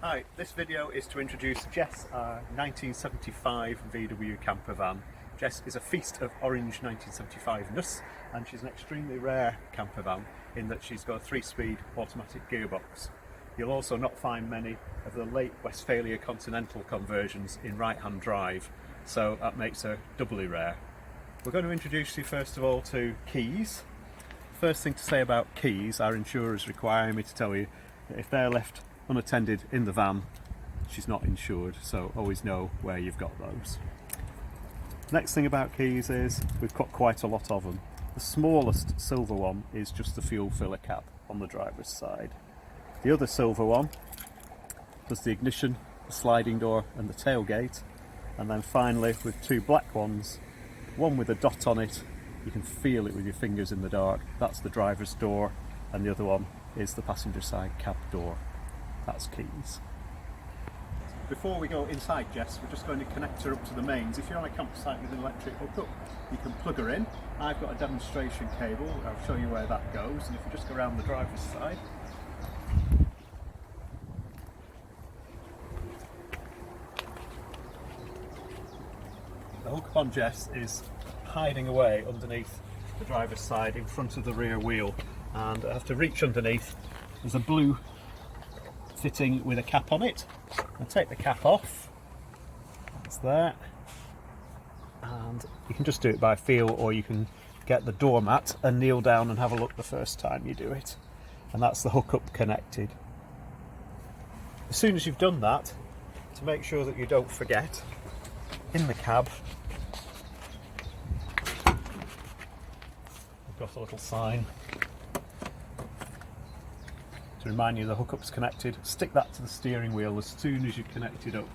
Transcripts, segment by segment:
Hi, this video is to introduce Jess, our 1975 VW camper van. Jess is a feast of orange 1975-ness, and she's an extremely rare camper van in that she's got a 3-speed automatic gearbox. You'll also not find many of the late Westphalia Continental conversions in right-hand drive, so that makes her doubly rare. We're going to introduce you first of all to keys. First thing to say about keys, our insurers require me to tell you that if they're left unattended in the van, she's not insured, so always know where you've got those. Next thing about keys is we've got quite a lot of them. The smallest silver one is just the fuel filler cap on the driver's side. The other silver one does the ignition, the sliding door and the tailgate, and then finally with 2 black ones, one with a dot on it, you can feel it with your fingers in the dark, that's the driver's door, and the other one is the passenger side cab door. That's keys. Before we go inside Jess, we're just going to connect her up to the mains. If you're on a campsite with an electric hookup, you can plug her in. I've got a demonstration cable, I'll show you where that goes, and if you just go around the driver's side. The hookup on Jess is hiding away underneath the driver's side in front of the rear wheel, and I have to reach underneath. There's a blue fitting with a cap on it. I'll take the cap off, that's there, and you can just do it by feel, or you can get the doormat and kneel down and have a look the first time you do it, and that's the hookup connected. As soon as you've done that, to make sure that you don't forget, in the cab we've got a little sign to remind you the hookup's connected. Stick that to the steering wheel as soon as you connect it up,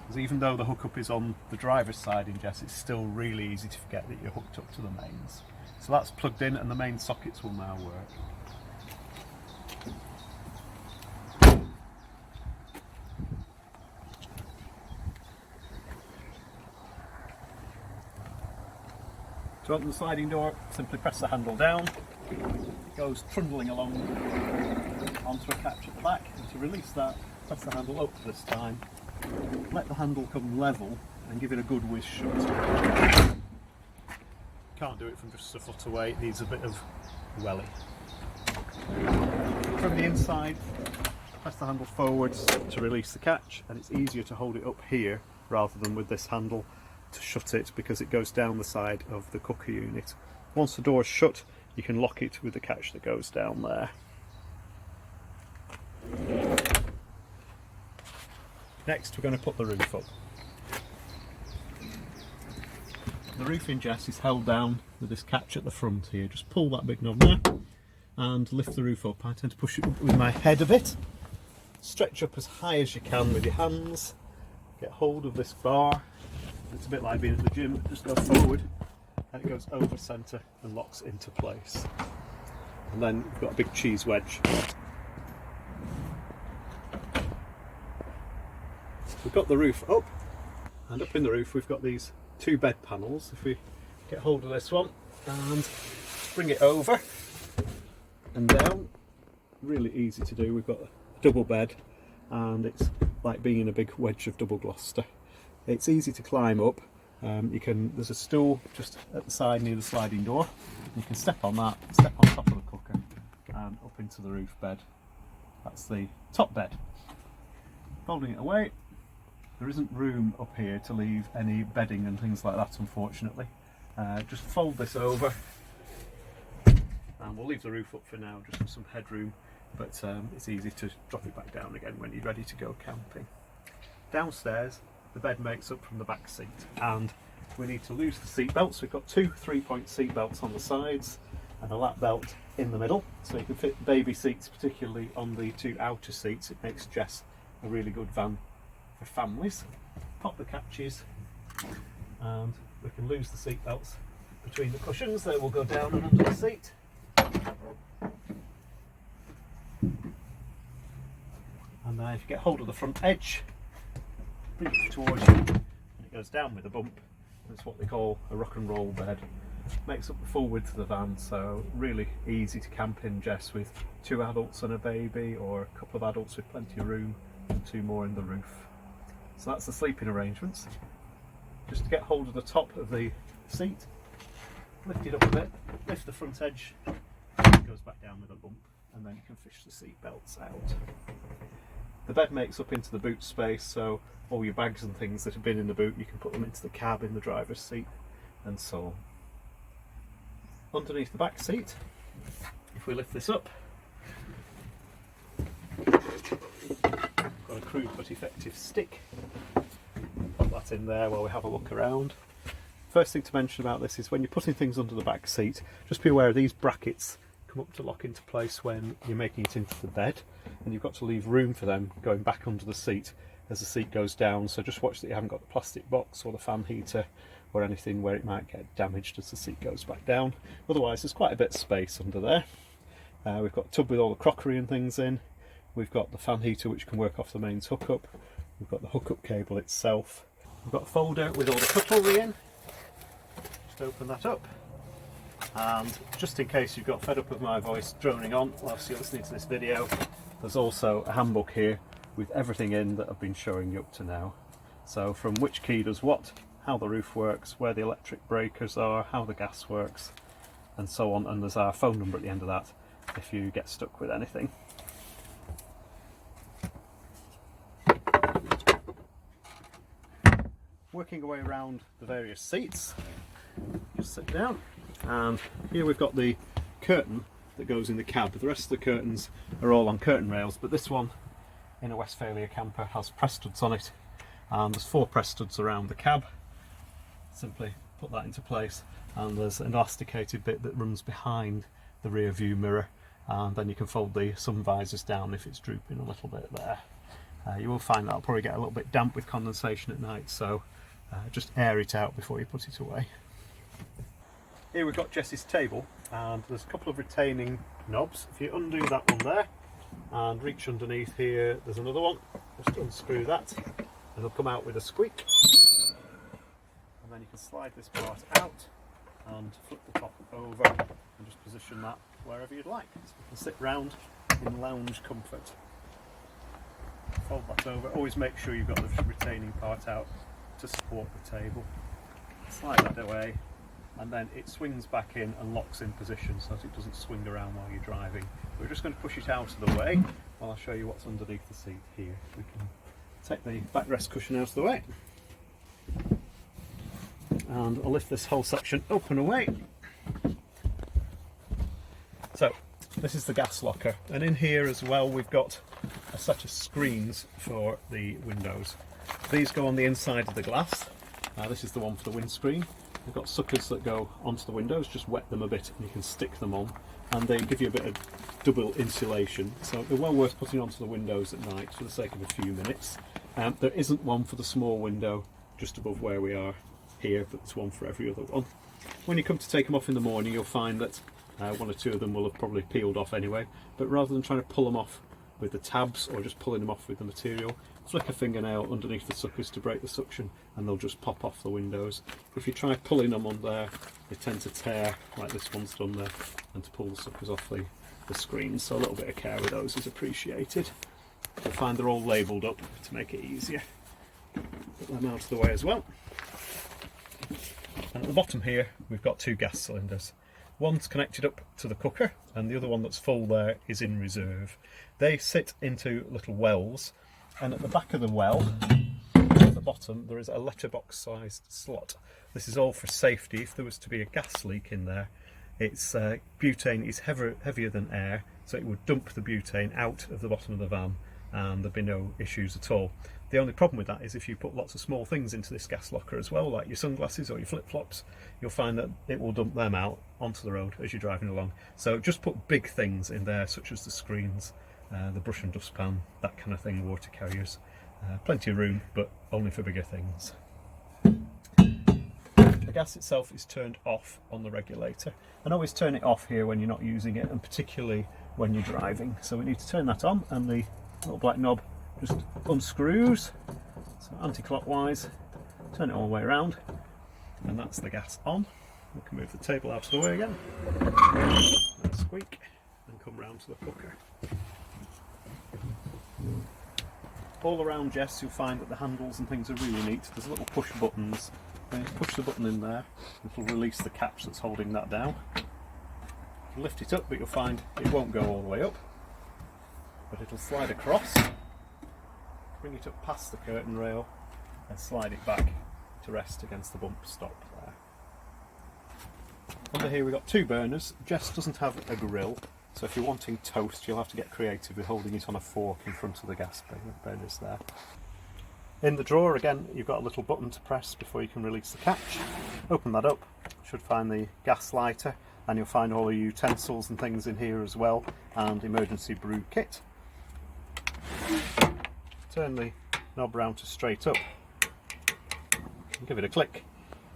because even though the hookup is on the driver's side in Jess, it's still really easy to forget that you're hooked up to the mains. So that's plugged in and the main sockets will now work. To open the sliding door, simply press the handle down. It goes trundling along onto a catch at the back, and to release that, press the handle up this time. Let the handle come level and give it a good whiz shut. Can't do it from just a foot away, it needs a bit of welly. From the inside, press the handle forwards to release the catch, and it's easier to hold it up here rather than with this handle to shut it, because it goes down the side of the cooker unit. Once the door is shut, you can lock it with the catch that goes down there. Next, we're going to put the roof up. The roof in Jess is held down with this catch at the front here. Just pull that big knob there and lift the roof up. I tend to push it up with my head a bit. Stretch up as high as you can with your hands. Get hold of this bar. It's a bit like being at the gym. Just go forward and it goes over centre and locks into place. And then we've got a big cheese wedge. We've got the roof up, and up in the roof we've got these 2 bed panels. If we get hold of this one and bring it over and down, really easy to do. We've got a double bed, and it's like being in a big wedge of double Gloucester. It's easy to climb up. There's a stool just at the side near the sliding door. You can step on that, step on top of the cooker and up into the roof bed. That's the top bed. Folding it away, there isn't room up here to leave any bedding and things like that, unfortunately. Just fold this over and we'll leave the roof up for now just for some headroom, but it's easy to drop it back down again when you're ready to go camping. Downstairs, the bed makes up from the back seat, and we need to loose the seat belts. We've got 2 3-point seat belts on the sides and a lap belt in the middle, so you can fit baby seats, particularly on the 2 outer seats. It makes Jess a really good van for families. Pop the catches and we can lose the seat belts between the cushions. They will go down and under the seat. And then if you get hold of the front edge, bring it towards you, and it goes down with a bump. It's what they call a rock and roll bed. Makes up the full width of the van, so really easy to camp in Jess with 2 adults and a baby, or a couple of adults with plenty of room and 2 more in the roof. So that's the sleeping arrangements. Just to get hold of the top of the seat, lift it up a bit, lift the front edge, it goes back down with a bump, and then you can fish the seat belts out. The bed makes up into the boot space, so all your bags and things that have been in the boot, you can put them into the cab in the driver's seat, and so on. Underneath the back seat, if we lift this up, got a crude but effective stick. Pop that in there while we have a look around. First thing to mention about this is when you're putting things under the back seat, just be aware of these brackets come up to lock into place when you're making it into the bed, and you've got to leave room for them going back under the seat as the seat goes down, so just watch that you haven't got the plastic box or the fan heater or anything where it might get damaged as the seat goes back down. Otherwise there's quite a bit of space under there. We've got a tub with all the crockery and things in. We've got the fan heater which can work off the mains hookup. We've got the hookup cable itself. We've got a folder with all the cutlery in. Just open that up. And just in case you've got fed up with my voice droning on whilst you're listening to this video, there's also a handbook here with everything in that I've been showing you up to now. So from which key does what, how the roof works, where the electric breakers are, how the gas works, and so on. And there's our phone number at the end of that if you get stuck with anything. Working our way around the various seats, just sit down, and here we've got the curtain that goes in the cab. The rest of the curtains are all on curtain rails, but this one in a Westphalia camper has press studs on it, and there's 4 press studs around the cab. Simply put that into place, and there's an elasticated bit that runs behind the rear view mirror, and then you can fold the sun visors down if it's drooping a little bit there. You will find that will probably get a little bit damp with condensation at night, so just air it out before you put it away. Here we've got Jess's table, and there's a couple of retaining knobs. If you undo that one there and reach underneath here, there's another one. Just unscrew that and it'll come out with a squeak, and then you can slide this part out and flip the top over and just position that wherever you'd like, so you can sit round in lounge comfort. Fold that over. Always make sure you've got the retaining part out to support the table. Slide that away, and then it swings back in and locks in position so that it doesn't swing around while you're driving. We're just going to push it out of the way while I'll show you what's underneath the seat here. We can take the backrest cushion out of the way, and I'll lift this whole section up and away. So this is the gas locker, and in here as well we've got a set of screens for the windows. These go on the inside of the glass. This is the one for the windscreen. We've got suckers that go onto the windows, just wet them a bit and you can stick them on, and they give you a bit of double insulation, so they're well worth putting onto the windows at night for the sake of a few minutes. There isn't one for the small window just above where we are here, but there's one for every other one. When you come to take them off in the morning, you'll find that 1 or 2 of them will have probably peeled off anyway, but rather than trying to pull them off with the tabs or just pulling them off with the material, flick a fingernail underneath the suckers to break the suction and they'll just pop off the windows. If you try pulling them on there, they tend to tear like this one's done there, and to pull the suckers off the screens, so a little bit of care with those is appreciated. You'll find they're all labelled up to make it easier. Put them out of the way as well. And at the bottom here we've got 2 gas cylinders. One's connected up to the cooker and the other one that's full there is in reserve. They sit into little wells, and at the back of the well, at the bottom, there is a letterbox sized slot. This is all for safety. If there was to be a gas leak in there, it's butane is heavier than air, so it would dump the butane out of the bottom of the van and there'd be no issues at all. The only problem with that is if you put lots of small things into this gas locker as well, like your sunglasses or your flip-flops, you'll find that it will dump them out onto the road as you're driving along. So just put big things in there, such as the screens, the brush and dustpan, that kind of thing, water carriers. Plenty of room, but only for bigger things. The gas itself is turned off on the regulator, and always turn it off here when you're not using it, and particularly when you're driving. So we need to turn that on, and the little black knob just unscrews, so anti-clockwise, turn it all the way around, and that's the gas on. We can move the table out of the way again, and squeak, and come round to the cooker. all around Jess you'll find that the handles and things are really neat. There's little push buttons. You push the button in there, it'll release the catch that's holding that down. You lift it up, but you'll find it won't go all the way up, but it'll slide across, bring it up past the curtain rail and slide it back to rest against the bumper stop there. Under here we've got 2 burners. Jess doesn't have a grill, so if you're wanting toast you'll have to get creative with holding it on a fork in front of the gas burners there. In the drawer again you've got a little button to press before you can release the catch. Open that up, you should find the gas lighter, and you'll find all the utensils and things in here as well, and emergency brew kit. Turn the knob round to straight up, give it a click,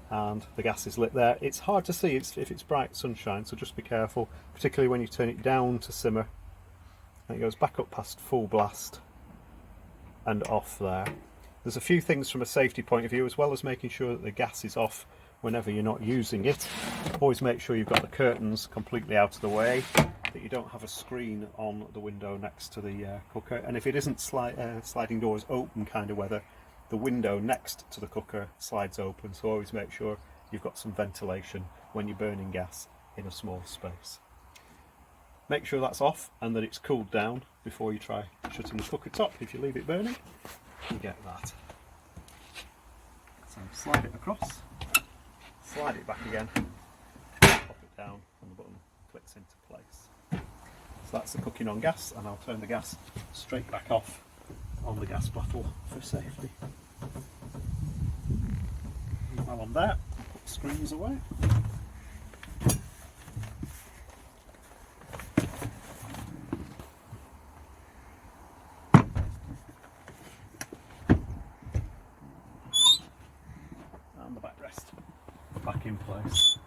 and the gas is lit there. It's hard to see if it's bright sunshine, so just be careful, particularly when you turn it down to simmer. And it goes back up past full blast and off there. There's a few things from a safety point of view, as well as making sure that the gas is off whenever you're not using it. Always make sure you've got the curtains completely out of the way, that you don't have a screen on the window next to the cooker, and if it isn't sliding doors open kind of weather, the window next to the cooker slides open, so always make sure you've got some ventilation when you're burning gas in a small space. Make sure that's off and that it's cooled down before you try shutting the cooker top. If you leave it burning, you get that. So slide it across, slide it back again, pop it down, and the button clicks into place. So that's the cooking on gas, and I'll turn the gas straight back off on the gas bottle for safety. While I'm there, I'll put the screens away. And the backrest back in place.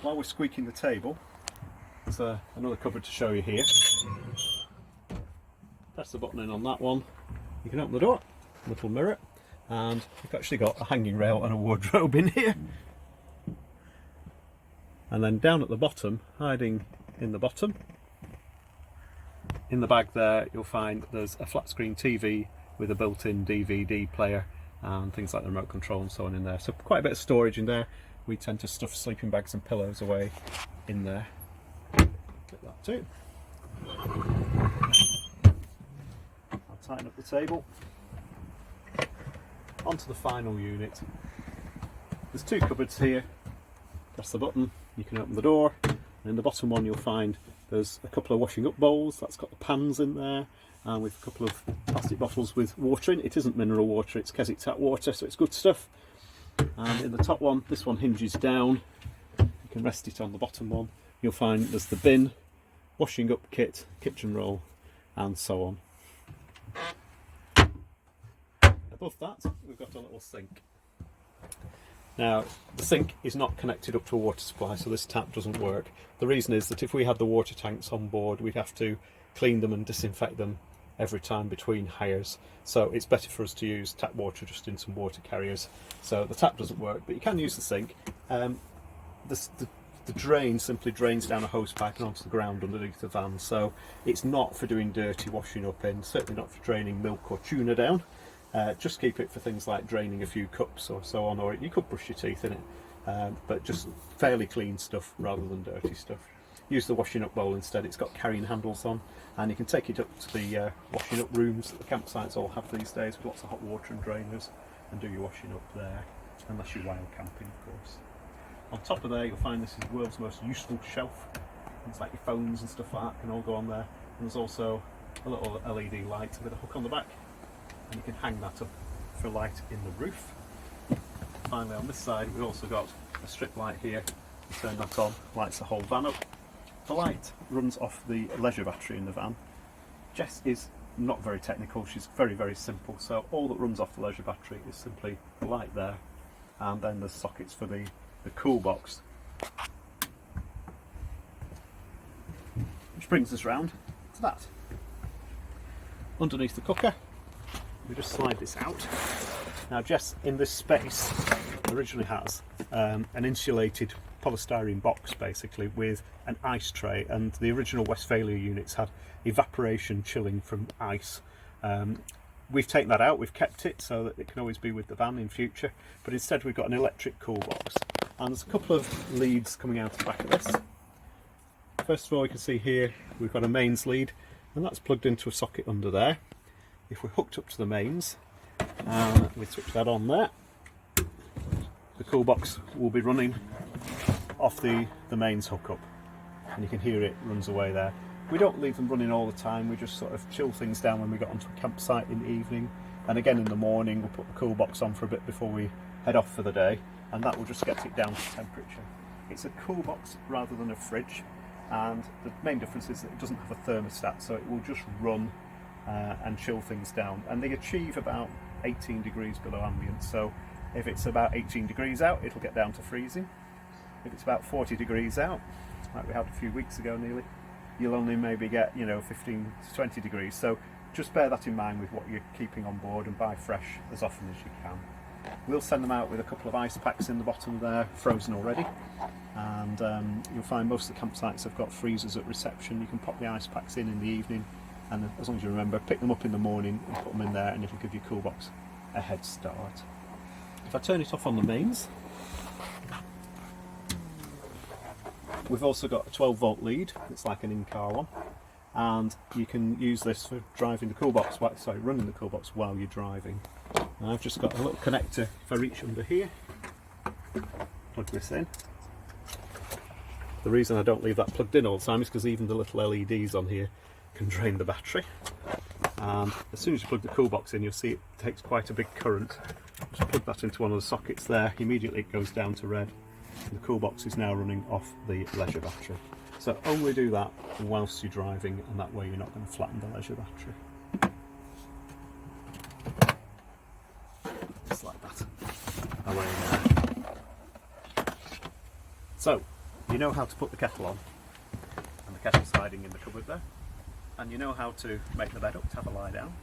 While we're squeaking the table, there's another cupboard to show you here. Press the button in on that one, you can open the door, little mirror, and you've actually got a hanging rail and a wardrobe in here. And then down at the bottom, hiding in the bottom, in the bag there, you'll find there's a flat screen TV with a built-in DVD player and things like the remote control and so on in there. So quite a bit of storage in there. We tend to stuff sleeping bags and pillows away in there. Click that too. I'll tighten up the table. Onto the final unit. There's 2 cupboards here. Press the button, you can open the door, and in the bottom one you'll find there's a couple of washing up bowls. That's got the pans in there, and with a couple of plastic bottles with water in. It isn't mineral water, it's Keswick tap water, so it's good stuff. And in the top one, this one hinges down, you can rest it on the bottom one. You'll find there's the bin, washing up kit, kitchen roll, and so on. Above that, we've got a little sink. Now, the sink is not connected up to a water supply, so this tap doesn't work. The reason is that if we had the water tanks on board, we'd have to clean them and disinfect them every time between hires. So it's better for us to use tap water just in some water carriers. So the tap doesn't work, but you can use the sink. The drain simply drains down a hose pipe and onto the ground underneath the van, so it's not for doing dirty washing up in, certainly not for draining milk or tuna down. Just keep it for things like draining a few cups or so on, or you could brush your teeth in it, but just fairly clean stuff rather than dirty stuff. Use the washing up bowl instead. It's got carrying handles on, and you can take it up to the washing up rooms that the campsites all have these days, with lots of hot water and drainers, and do your washing up there, unless you're wild camping, of course. On top of there you'll find this is the world's most useful shelf. Things like your phones and stuff like that can all go on there, and there's also a little LED light with a hook on the back, and you can hang that up for light in the roof. Finally, on this side we've also got a strip light here. You turn that on, lights the whole van up. The light runs off the leisure battery in the van. Jess is not very technical, she's very simple, so all that runs off the leisure battery is simply the light there, and then there's sockets for the cool box. Which brings us round to that. Underneath the cooker, we just slide this out. Now Jess, in this space, originally has an insulated polystyrene box basically with an ice tray, and the original Westphalia units had evaporation chilling from ice, We've taken that out, we've kept it so that it can always be with the van in future, but instead we've got an electric cool box. And there's a couple of leads coming out the back of this. First of all, you can see here we've got a mains lead, and that's plugged into a socket under there. If we're hooked up to the mains, and we switch that on there, the cool box will be running off the mains hookup, and you can hear it runs away there. We don't leave them running all the time, we just sort of chill things down when we get onto a campsite in the evening, and again in the morning we'll put the cool box on for a bit before we head off for the day, and that will just get it down to temperature. It's a cool box rather than a fridge, and the main difference is that it doesn't have a thermostat, so it will just run and chill things down, and they achieve about 18 degrees below ambient. So if it's about 18 degrees out, it'll get down to freezing. If it's about 40 degrees out, like we had a few weeks ago nearly, you'll only maybe get 15 to 20 degrees. So just bear that in mind with what you're keeping on board, and buy fresh as often as you can. We'll send them out with a couple of ice packs in the bottom there, frozen already, and you'll find most of the campsites have got freezers at reception. You can pop the ice packs in the evening, and as long as you remember, pick them up in the morning and put them in there, and it'll give your cool box a head start. If I turn it off on the mains, we've also got a 12 volt lead. It's like an in-car one, and you can use this for driving the cool box, running the cool box while you're driving. And I've just got a little connector. If I reach under here, plug this in. The reason I don't leave that plugged in all the time is because even the little LEDs on here can drain the battery. And as soon as you plug the cool box in, you'll see it takes quite a big current. Just plug that into one of the sockets there, immediately it goes down to red. And the cool box is now running off the leisure battery. So only do that whilst you're driving, and that way you're not going to flatten the leisure battery. Just like that. Away there. So, you know how to put the kettle on, and the kettle's hiding in the cupboard there, and you know how to make the bed up to have a lie down.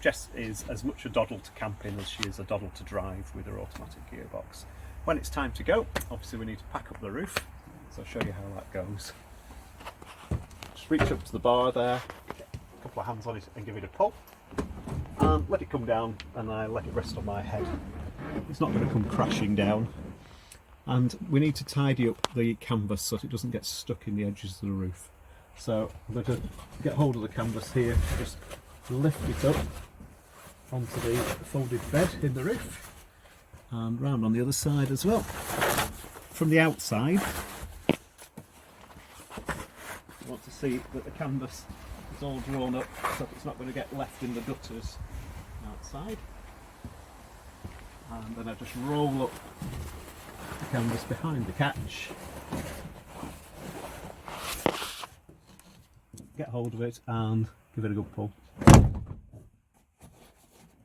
Jess is as much a doddle to camp in as she is a doddle to drive with her automatic gearbox. When it's time to go, obviously we need to pack up the roof, so I'll show you how that goes. Just reach up to the bar there, get a couple of hands on it and give it a pull, and let it come down, and I let it rest on my head. It's not going to come crashing down. And we need to tidy up the canvas so that it doesn't get stuck in the edges of the roof. So I'm going to get hold of the canvas here, just lift it up onto the folded bed in the roof, and round on the other side as well. From the outside, you want to see that the canvas is all drawn up so that it's not going to get left in the gutters outside. And then I just roll up the canvas behind the catch, get hold of it and give it a good pull.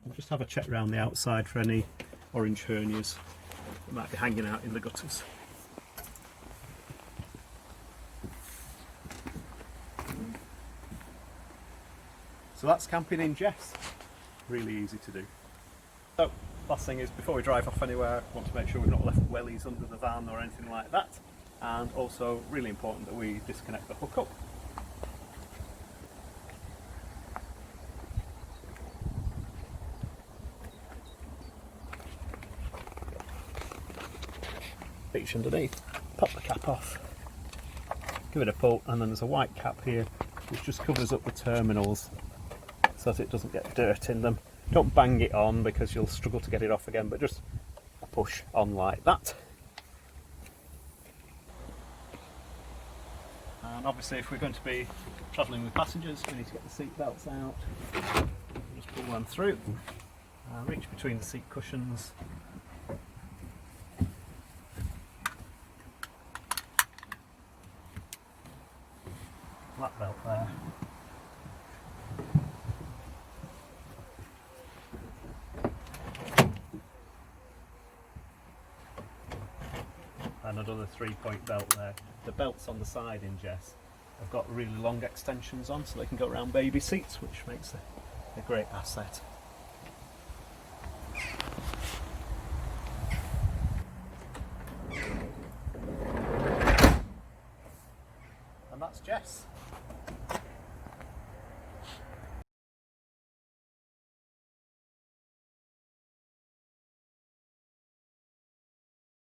We'll just have a check around the outside for any orange hernias that might be hanging out in the gutters. So that's camping in Jess. Really easy to do. So, last thing is, before we drive off anywhere, I want to make sure we've not left wellies under the van or anything like that. And also, really important that we disconnect the hookup. Reach underneath, pop the cap off, give it a pull, and then there's a white cap here which just covers up the terminals so that it doesn't get dirt in them. Don't bang it on because you'll struggle to get it off again, but just push on like that. And obviously if we're going to be travelling with passengers, we need to get the seat belts out. Just pull them through, reach between the seat cushions. That belt there. And another 3-point belt there. The belts on the side in Jess have got really long extensions on so they can go around baby seats, which makes a great asset. And that's Jess.